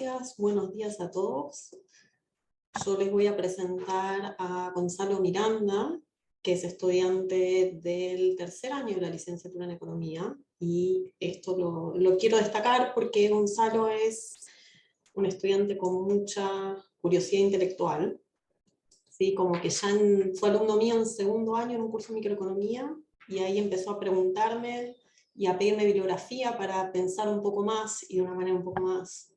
gracias. Buenos días a todos. Yo les voy a presentar a Gonzalo Miranda, que es estudiante del tercer año de la licenciatura en Economía. Y esto lo quiero destacar porque Gonzalo es un estudiante con mucha curiosidad intelectual. ¿Sí? Como que ya fue alumno mío en segundo año en un curso de microeconomía, y ahí empezó a preguntarme y a pedirme bibliografía para pensar un poco más y de una manera un poco más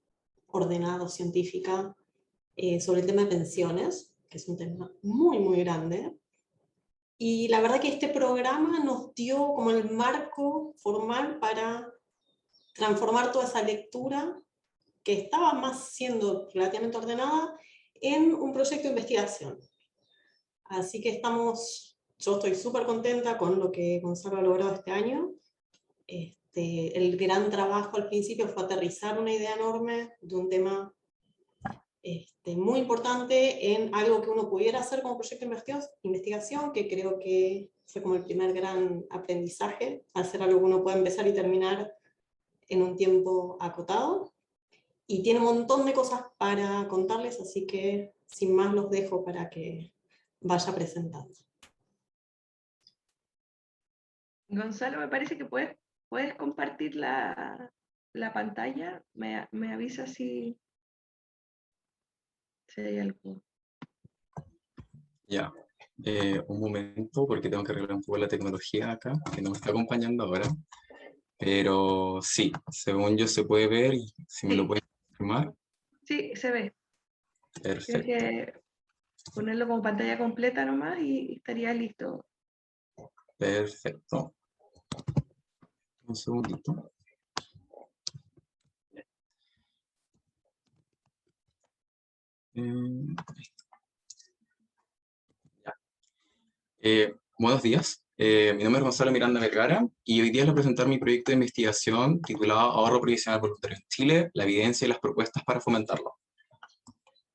ordenada o científica sobre el tema de pensiones, que es un tema muy, muy grande. Y la verdad que este programa nos dio como el marco formal para transformar toda esa lectura, que estaba más siendo relativamente ordenada, en un proyecto de investigación. Así que yo estoy súper contenta con lo que Gonzalo ha logrado este año. El gran trabajo al principio fue aterrizar una idea enorme de un tema muy importante en algo que uno pudiera hacer como proyecto de investigación, que creo que fue como el primer gran aprendizaje, hacer algo que uno pueda empezar y terminar en un tiempo acotado. Y tiene un montón de cosas para contarles, así que sin más los dejo para que vaya presentando. Gonzalo, me parece que puedes compartir la pantalla. Me avisa si hay algo. Ya, un momento, porque tengo que arreglar un poco la tecnología acá, que no me está acompañando ahora. Pero sí, según yo se puede ver, y si me lo pueden confirmar. Sí, se ve. Perfecto. Tienes que ponerlo como pantalla completa nomás y estaría listo. Perfecto. Un segundito. Buenos días. Mi nombre es Gonzalo Miranda Vergara y hoy día les voy a presentar mi proyecto de investigación titulado Ahorro Previsional Voluntario en Chile, la evidencia y las propuestas para fomentarlo.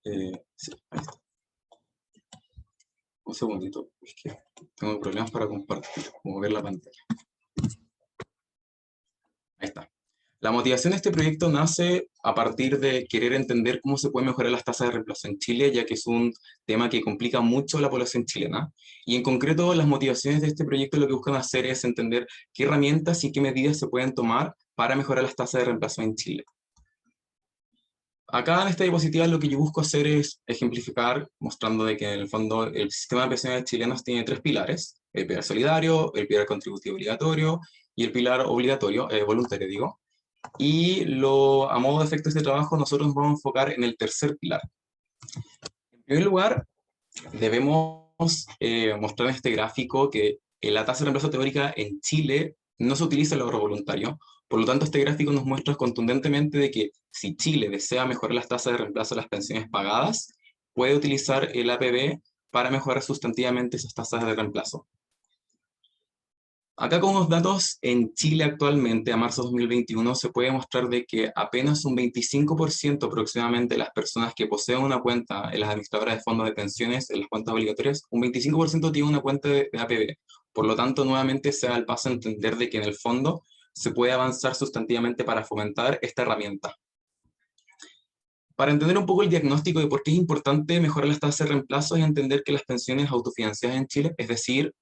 Sí, ahí está. Un segundito, es que tengo problemas para compartir, mover la pantalla. Ahí está. La motivación de este proyecto nace a partir de querer entender cómo se pueden mejorar las tasas de reemplazo en Chile, ya que es un tema que complica mucho a la población chilena. Y en concreto, las motivaciones de este proyecto lo que buscan hacer es entender qué herramientas y qué medidas se pueden tomar para mejorar las tasas de reemplazo en Chile. Acá en esta diapositiva lo que yo busco hacer es ejemplificar, mostrando de que en el fondo el sistema de pensiones chilenos tiene tres pilares: el pilar solidario, el pilar contributivo obligatorio y el pilar obligatorio, voluntario digo. Y a modo de efecto de este trabajo nosotros nos vamos a enfocar en el tercer pilar. En primer lugar, debemos mostrar en este gráfico que la tasa de reemplazo teórica en Chile no se utiliza el ahorro voluntario. Por lo tanto, este gráfico nos muestra contundentemente de que si Chile desea mejorar las tasas de reemplazo de las pensiones pagadas, puede utilizar el APB para mejorar sustantivamente esas tasas de reemplazo. Acá con los datos, en Chile actualmente, a marzo de 2021, se puede mostrar de que apenas un 25% aproximadamente de las personas que poseen una cuenta en las administradoras de fondos de pensiones, en las cuentas obligatorias, un 25% tiene una cuenta de APB. Por lo tanto, nuevamente se da el paso a entender de que en el fondo se puede avanzar sustantivamente para fomentar esta herramienta. Para entender un poco el diagnóstico de por qué es importante mejorar las tasas de reemplazo, es entender que las pensiones autofinanciadas en Chile, es decir,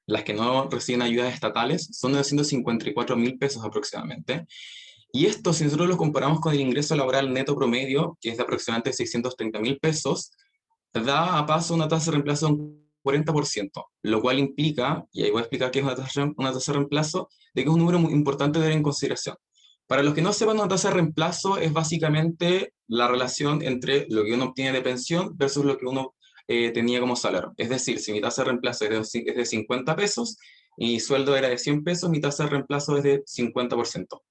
las que no reciben ayudas estatales, son de 254.000 pesos aproximadamente. Y esto, si nosotros lo comparamos con el ingreso laboral neto promedio, que es de aproximadamente 630.000 pesos, da a paso una tasa de reemplazo de un 40%, lo cual implica, y ahí voy a explicar qué es una tasa de reemplazo, de que es un número muy importante de tener en consideración. Para los que no sepan, una tasa de reemplazo es básicamente la relación entre lo que uno obtiene de pensión versus lo que uno tenía como salario. Es decir, si mi tasa de reemplazo es de 50 pesos y mi sueldo era de 100 pesos, mi tasa de reemplazo es de 50%.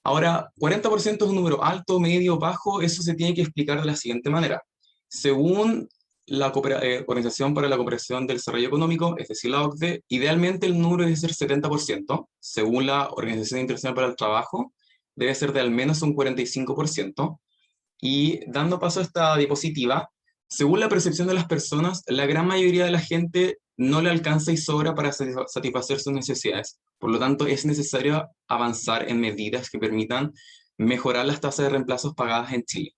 Ahora, 40% es un número alto, medio, bajo. Eso se tiene que explicar de la siguiente manera. Según la Organización para la Cooperación del Desarrollo Económico, es decir, la OCDE, idealmente el número debe ser 70%. Según la Organización Internacional para el Trabajo, debe ser de al menos un 45%. Y dando paso a esta diapositiva, según la percepción de las personas, la gran mayoría de la gente no le alcanza y sobra para satisfacer sus necesidades. Por lo tanto, es necesario avanzar en medidas que permitan mejorar las tasas de reemplazos pagadas en Chile.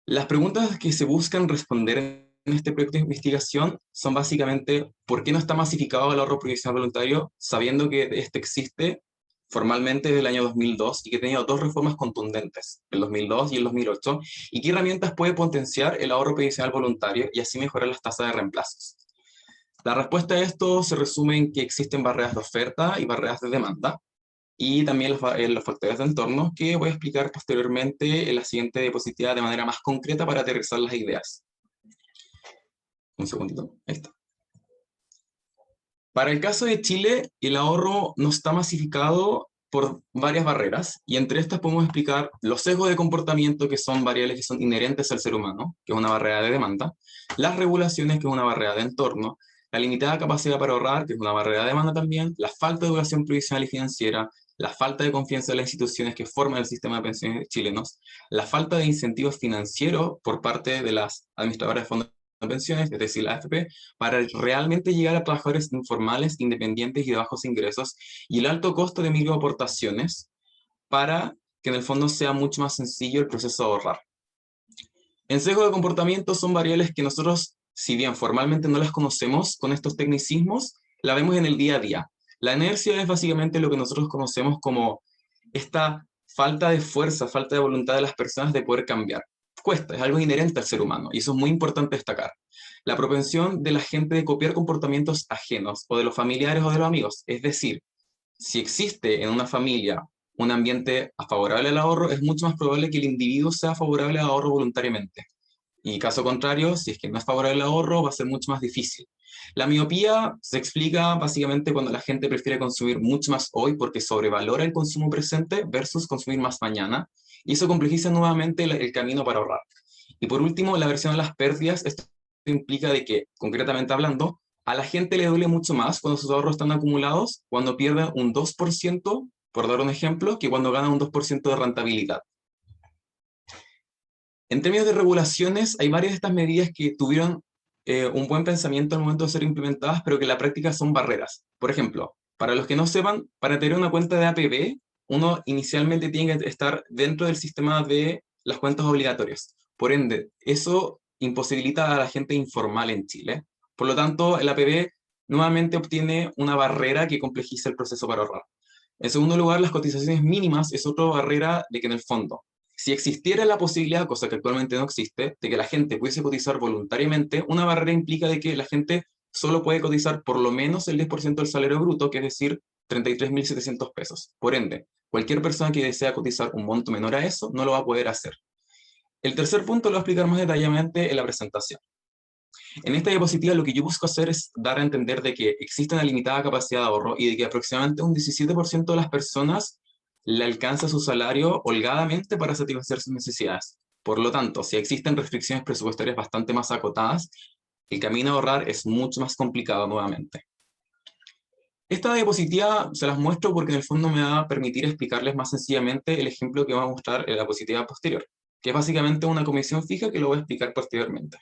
Las preguntas que se buscan responder en este proyecto de investigación son básicamente ¿por qué no está masificado el ahorro previsional voluntario sabiendo que este existe formalmente desde el año 2002 y que ha tenido dos reformas contundentes, el 2002 y el 2008, y qué herramientas puede potenciar el ahorro previsional voluntario y así mejorar las tasas de reemplazos? La respuesta a esto se resume en que existen barreras de oferta y barreras de demanda, y también los factores de entorno, que voy a explicar posteriormente en la siguiente diapositiva de manera más concreta para aterrizar las ideas. Un segundito, ahí está. Para el caso de Chile, el ahorro no está masificado por varias barreras, y entre estas podemos explicar los sesgos de comportamiento, que son variables que son inherentes al ser humano, que es una barrera de demanda, las regulaciones, que es una barrera de entorno, la limitada capacidad para ahorrar, que es una barrera de demanda también, la falta de educación previsional y financiera, la falta de confianza en las instituciones que forman el sistema de pensiones chilenos, la falta de incentivos financieros por parte de las administradoras de fondos de pensiones, es decir, la AFP, para realmente llegar a trabajadores informales, independientes y de bajos ingresos, y el alto costo de microaportaciones para que en el fondo sea mucho más sencillo el proceso de ahorrar. En sesgo de comportamiento son variables que nosotros, si bien formalmente no las conocemos con estos tecnicismos, la vemos en el día a día. La inercia es básicamente lo que nosotros conocemos como esta falta de fuerza, falta de voluntad de las personas de poder cambiar. Cuesta, es algo inherente al ser humano, y eso es muy importante destacar. La propensión de la gente de copiar comportamientos ajenos, o de los familiares o de los amigos. Es decir, si existe en una familia un ambiente favorable al ahorro, es mucho más probable que el individuo sea favorable al ahorro voluntariamente. Y caso contrario, si es que no es favorable al ahorro, va a ser mucho más difícil. La miopía se explica básicamente cuando la gente prefiere consumir mucho más hoy porque sobrevalora el consumo presente versus consumir más mañana, y eso complejiza nuevamente el camino para ahorrar. Y por último, la aversión a las pérdidas. Esto implica de que, concretamente hablando, a la gente le duele mucho más cuando sus ahorros están acumulados, cuando pierde un 2%, por dar un ejemplo, que cuando gana un 2% de rentabilidad. En términos de regulaciones, hay varias de estas medidas que tuvieron un buen pensamiento al momento de ser implementadas, pero que en la práctica son barreras. Por ejemplo, para los que no sepan, para tener una cuenta de APB, uno inicialmente tiene que estar dentro del sistema de las cuentas obligatorias. Por ende, eso imposibilita a la gente informal en Chile. Por lo tanto, el APB nuevamente obtiene una barrera que complejiza el proceso para ahorrar. En segundo lugar, las cotizaciones mínimas es otra barrera de que en el fondo, si existiera la posibilidad, cosa que actualmente no existe, de que la gente pudiese cotizar voluntariamente, una barrera implica de que la gente solo puede cotizar por lo menos el 10% del salario bruto, que es decir, 33.700 pesos. Por ende, cualquier persona que desea cotizar un monto menor a eso, no lo va a poder hacer. El tercer punto lo voy a explicar más detalladamente en la presentación. En esta diapositiva lo que yo busco hacer es dar a entender de que existe una limitada capacidad de ahorro y de que aproximadamente un 17% de las personas le alcanza su salario holgadamente para satisfacer sus necesidades. Por lo tanto, si existen restricciones presupuestarias bastante más acotadas, el camino a ahorrar es mucho más complicado nuevamente. Esta diapositiva se las muestro porque en el fondo me va a permitir explicarles más sencillamente el ejemplo que vamos a mostrar en la diapositiva posterior, que es básicamente una comisión fija que lo voy a explicar posteriormente.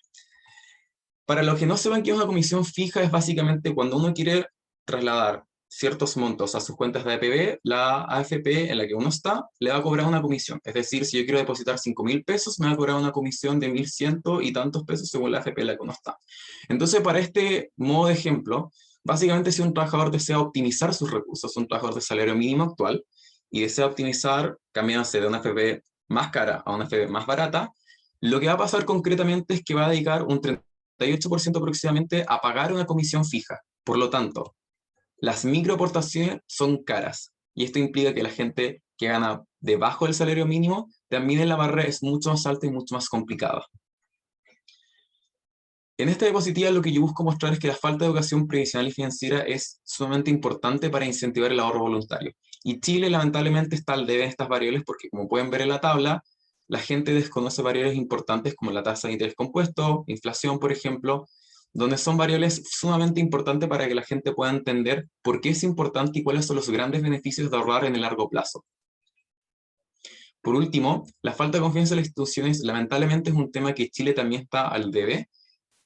Para los que no sepan qué es una comisión fija, es básicamente cuando uno quiere trasladar ciertos montos a sus cuentas de APB, la AFP en la que uno está, le va a cobrar una comisión. Es decir, si yo quiero depositar 5.000 pesos, me va a cobrar una comisión de 1.100 y tantos pesos según la AFP en la que uno está. Entonces, para este modo de ejemplo, básicamente si un trabajador desea optimizar sus recursos, un trabajador de salario mínimo actual, y desea optimizar cambiándose de una AFP más cara a una AFP más barata, lo que va a pasar concretamente es que va a dedicar un 38% aproximadamente a pagar una comisión fija. Por lo tanto, las microaportaciones son caras, y esto implica que la gente que gana debajo del salario mínimo, también en la barrera es mucho más alta y mucho más complicada. En esta diapositiva lo que yo busco mostrar es que la falta de educación previsional y financiera es sumamente importante para incentivar el ahorro voluntario. Y Chile lamentablemente está al debe de estas variables porque, como pueden ver en la tabla, la gente desconoce variables importantes como la tasa de interés compuesto, inflación, por ejemplo, donde son variables sumamente importantes para que la gente pueda entender por qué es importante y cuáles son los grandes beneficios de ahorrar en el largo plazo. Por último, la falta de confianza en las instituciones lamentablemente es un tema que Chile también está al debe,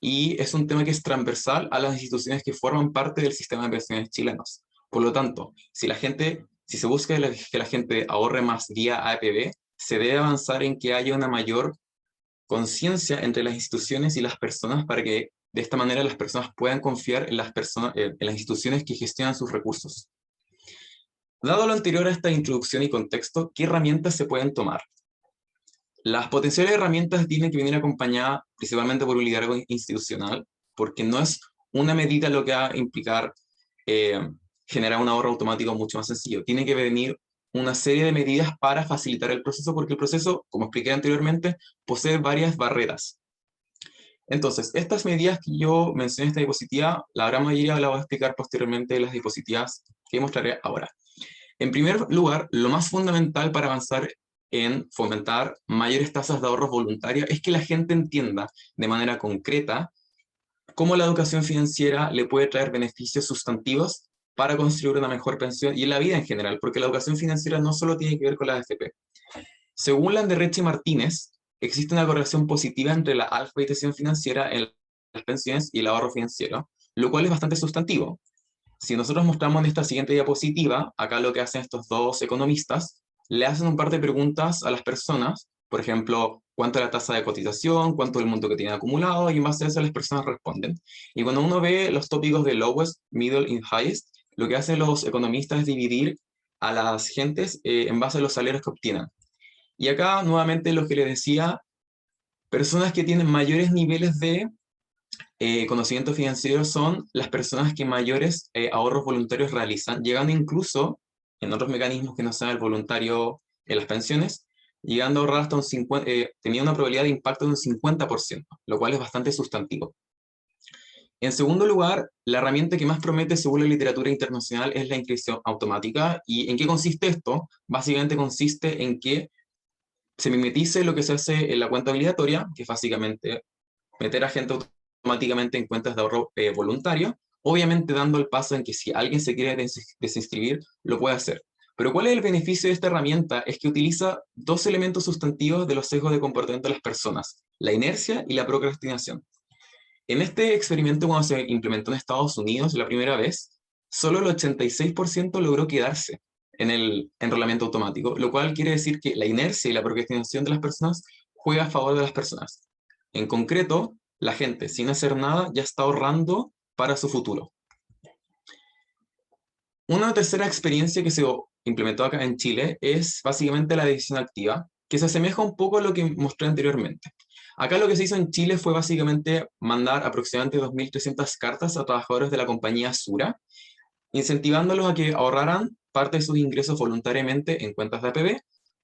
y es un tema que es transversal a las instituciones que forman parte del sistema de pensiones chilenos. Por lo tanto, si la gente si se busca que la gente ahorre más vía APB, se debe avanzar en que haya una mayor conciencia entre las instituciones y las personas para que de esta manera las personas puedan confiar en en las instituciones que gestionan sus recursos. Dado lo anterior a esta introducción y contexto, ¿qué herramientas se pueden tomar? Las potenciales herramientas tienen que venir acompañadas principalmente por un liderazgo institucional, porque no es una medida lo que va a implicar generar un ahorro automático mucho más sencillo. Tiene que venir una serie de medidas para facilitar el proceso, porque el proceso, como expliqué anteriormente, posee varias barreras. Entonces, estas medidas que yo mencioné en esta diapositiva, la gran mayoría la voy a explicar posteriormente en las diapositivas que mostraré ahora. En primer lugar, lo más fundamental para avanzar en fomentar mayores tasas de ahorros voluntarios es que la gente entienda de manera concreta cómo la educación financiera le puede traer beneficios sustantivos para construir una mejor pensión y en la vida en general, porque la educación financiera no solo tiene que ver con la AFP. Según Landerreche y Martínez, existe una correlación positiva entre la alfabetización financiera en las pensiones y el ahorro financiero, lo cual es bastante sustantivo. Si nosotros mostramos en esta siguiente diapositiva, acá lo que hacen estos dos economistas, le hacen un par de preguntas a las personas, por ejemplo, cuánto es la tasa de cotización, cuánto es el monto que tienen acumulado, y en base a eso las personas responden. Y cuando uno ve los tópicos de lowest, middle y highest, lo que hacen los economistas es dividir a las gentes en base a los salarios que obtienen. Y acá, nuevamente, lo que les decía, personas que tienen mayores niveles de conocimiento financiero son las personas que mayores ahorros voluntarios realizan, llegando incluso en otros mecanismos que no sean el voluntario en las pensiones, llegando a ahorrar hasta un 50%, tenía una probabilidad de impacto de un 50%, lo cual es bastante sustantivo. En segundo lugar, la herramienta que más promete según la literatura internacional es la inscripción automática. ¿Y en qué consiste esto? Básicamente consiste en que se mimetice lo que se hace en la cuenta obligatoria, que es básicamente meter a gente automáticamente en cuentas de ahorro voluntario, obviamente dando el paso en que si alguien se quiere desinscribir, lo puede hacer. Pero ¿cuál es el beneficio de esta herramienta? Es que utiliza dos elementos sustantivos de los sesgos de comportamiento de las personas, la inercia y la procrastinación. En este experimento, cuando se implementó en Estados Unidos la primera vez, solo el 86% logró quedarse en el enrolamiento automático, lo cual quiere decir que la inercia y la procrastinación de las personas juega a favor de las personas. En concreto, la gente sin hacer nada ya está ahorrando para su futuro. Una tercera experiencia que se implementó acá en Chile es básicamente la decisión activa, que se asemeja un poco a lo que mostré anteriormente. Acá lo que se hizo en Chile fue básicamente mandar aproximadamente 2.300 cartas a trabajadores de la compañía Sura, incentivándolos a que ahorraran parte de sus ingresos voluntariamente en cuentas de APB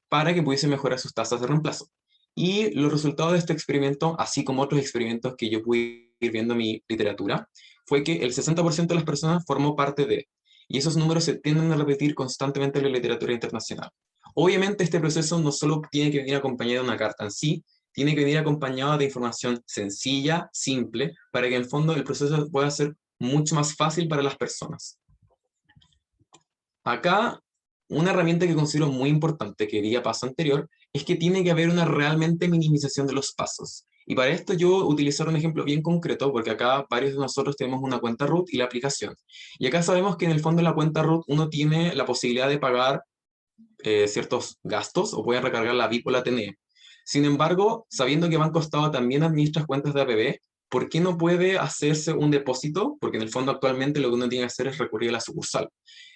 para que pudiesen mejorar sus tasas de reemplazo. Y los resultados de este experimento, así como otros experimentos que yo pude ir viendo en mi literatura, fue que el 60% de las personas formó parte de, y esos números se tienden a repetir constantemente en la literatura internacional. Obviamente este proceso no solo tiene que venir acompañado de una carta en sí, tiene que venir acompañado de información sencilla, simple, para que en el fondo el proceso pueda ser mucho más fácil para las personas. Acá, una herramienta que considero muy importante, que di a paso anterior, es que tiene que haber una realmente minimización de los pasos. Y para esto yo utilizar un ejemplo bien concreto, porque acá varios de nosotros tenemos una cuenta root y la aplicación. Y acá sabemos que en el fondo en la cuenta root uno tiene la posibilidad de pagar ciertos gastos o puede recargar la VIP o la TNE. Sin embargo, sabiendo que Banco Estado también administra cuentas de APB, ¿por qué no puede hacerse un depósito? Porque en el fondo actualmente lo que uno tiene que hacer es recurrir a la sucursal.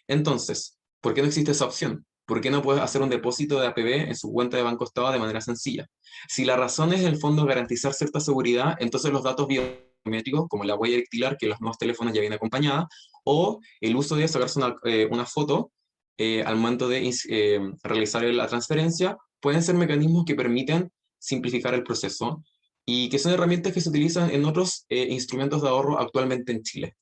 Entonces, ¿por qué no existe esa opción? ¿Por qué no puedes hacer un depósito de APB en su cuenta de Banco Estado de manera sencilla? Si la razón es en el fondo garantizar cierta seguridad, entonces los datos biométricos, como la huella dactilar, que los nuevos teléfonos ya vienen acompañada, o el uso de sacarse una foto al momento de realizar la transferencia, pueden ser mecanismos que permiten simplificar el proceso y que son herramientas que se utilizan en otros instrumentos de ahorro actualmente en Chile.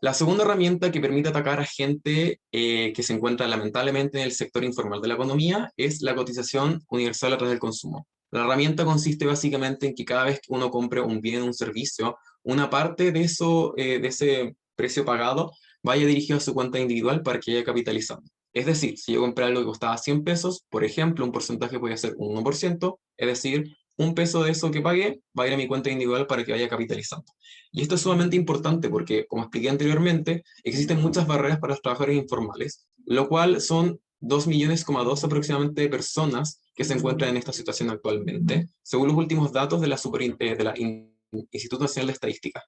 La segunda herramienta que permite atacar a gente que se encuentra lamentablemente en el sector informal de la economía es la cotización universal a través del consumo. La herramienta consiste básicamente en que cada vez que uno compre un bien o un servicio, una parte de ese precio pagado vaya dirigido a su cuenta individual para que vaya capitalizando. Es decir, si yo compré algo que costaba 100 pesos, por ejemplo, un porcentaje puede ser un 1%, es decir, un peso de eso que pagué va a ir a mi cuenta individual para que vaya capitalizando. Y esto es sumamente importante porque, como expliqué anteriormente, existen muchas barreras para los trabajadores informales, lo cual son 2,2 millones aproximadamente de personas que se encuentran en esta situación actualmente, según los últimos datos de la, Instituto Nacional de Estadística.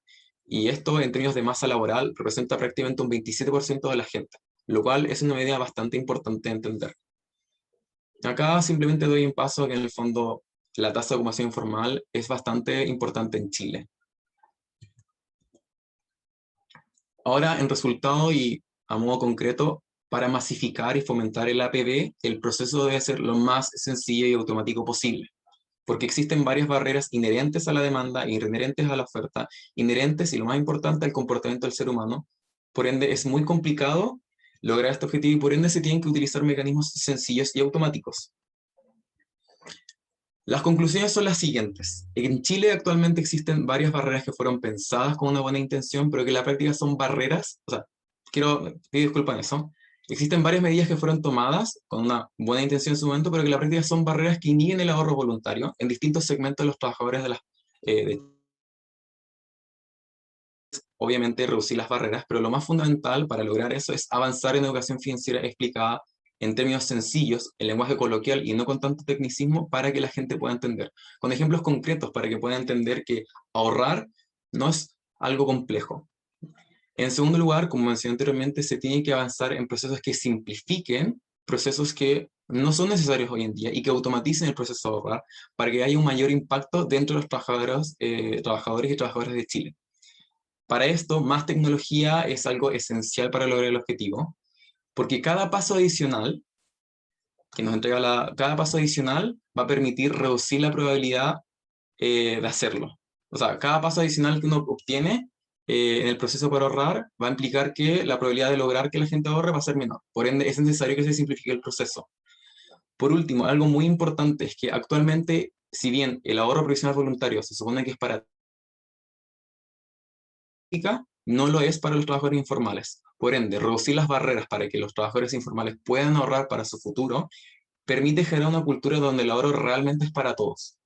Y esto, en términos de masa laboral, representa prácticamente un 27% de la gente, lo cual es una medida bastante importante de entender. Acá simplemente doy un paso que en el fondo la tasa de ocupación informal es bastante importante en Chile. Ahora, en resultado y a modo concreto, para masificar y fomentar el APB, el proceso debe ser lo más sencillo y automático posible, porque existen varias barreras inherentes a la demanda, inherentes a la oferta, inherentes y lo más importante al comportamiento del ser humano. Por ende, es muy complicado lograr este objetivo y por ende se tienen que utilizar mecanismos sencillos y automáticos. Las conclusiones son las siguientes. En Chile actualmente existen varias barreras que fueron pensadas con una buena intención, pero que en la práctica son barreras, o sea, pido disculpas en eso. Existen varias medidas que fueron tomadas con una buena intención en su momento, pero que en la práctica son barreras que inhiben el ahorro voluntario en distintos segmentos de los trabajadores obviamente reducir las barreras, pero lo más fundamental para lograr eso es avanzar en educación financiera explicada en términos sencillos, en lenguaje coloquial y no con tanto tecnicismo para que la gente pueda entender, con ejemplos concretos para que pueda entender que ahorrar no es algo complejo. En segundo lugar, como mencioné anteriormente, se tiene que avanzar en procesos que simplifiquen procesos que no son necesarios hoy en día y que automaticen el proceso de ahorrar para que haya un mayor impacto dentro de los trabajadores y trabajadoras de Chile. Para esto, más tecnología es algo esencial para lograr el objetivo, porque cada paso adicional que nos entrega cada paso adicional va a permitir reducir la probabilidad de hacerlo. O sea, cada paso adicional que uno obtiene en el proceso para ahorrar va a implicar que la probabilidad de lograr que la gente ahorre va a ser menor. Por ende, es necesario que se simplifique el proceso. Por último, algo muy importante es que actualmente, si bien el ahorro provisional voluntario se supone que es para no lo es para los trabajadores informales. Por ende, reducir las barreras para que los trabajadores informales puedan ahorrar para su futuro permite generar una cultura donde el ahorro realmente es para todos.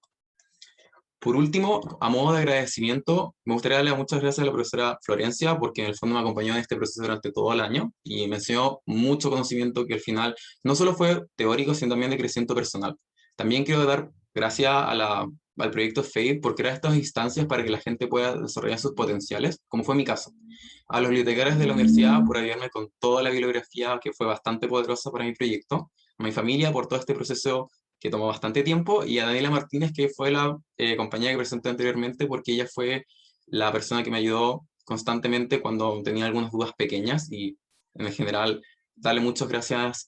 Por último, a modo de agradecimiento, me gustaría darle muchas gracias a la profesora Florencia, porque en el fondo me acompañó en este proceso durante todo el año y me enseñó mucho conocimiento que al final no solo fue teórico, sino también de crecimiento personal. También quiero dar gracias al proyecto FADE por crear estas instancias para que la gente pueda desarrollar sus potenciales, como fue mi caso. A los bibliotecarios de la universidad por ayudarme con toda la bibliografía que fue bastante poderosa para mi proyecto, a mi familia por todo este proceso que tomó bastante tiempo, y a Daniela Martínez, que fue la compañera que presenté anteriormente, porque ella fue la persona que me ayudó constantemente cuando tenía algunas dudas pequeñas, y en general, darle muchas gracias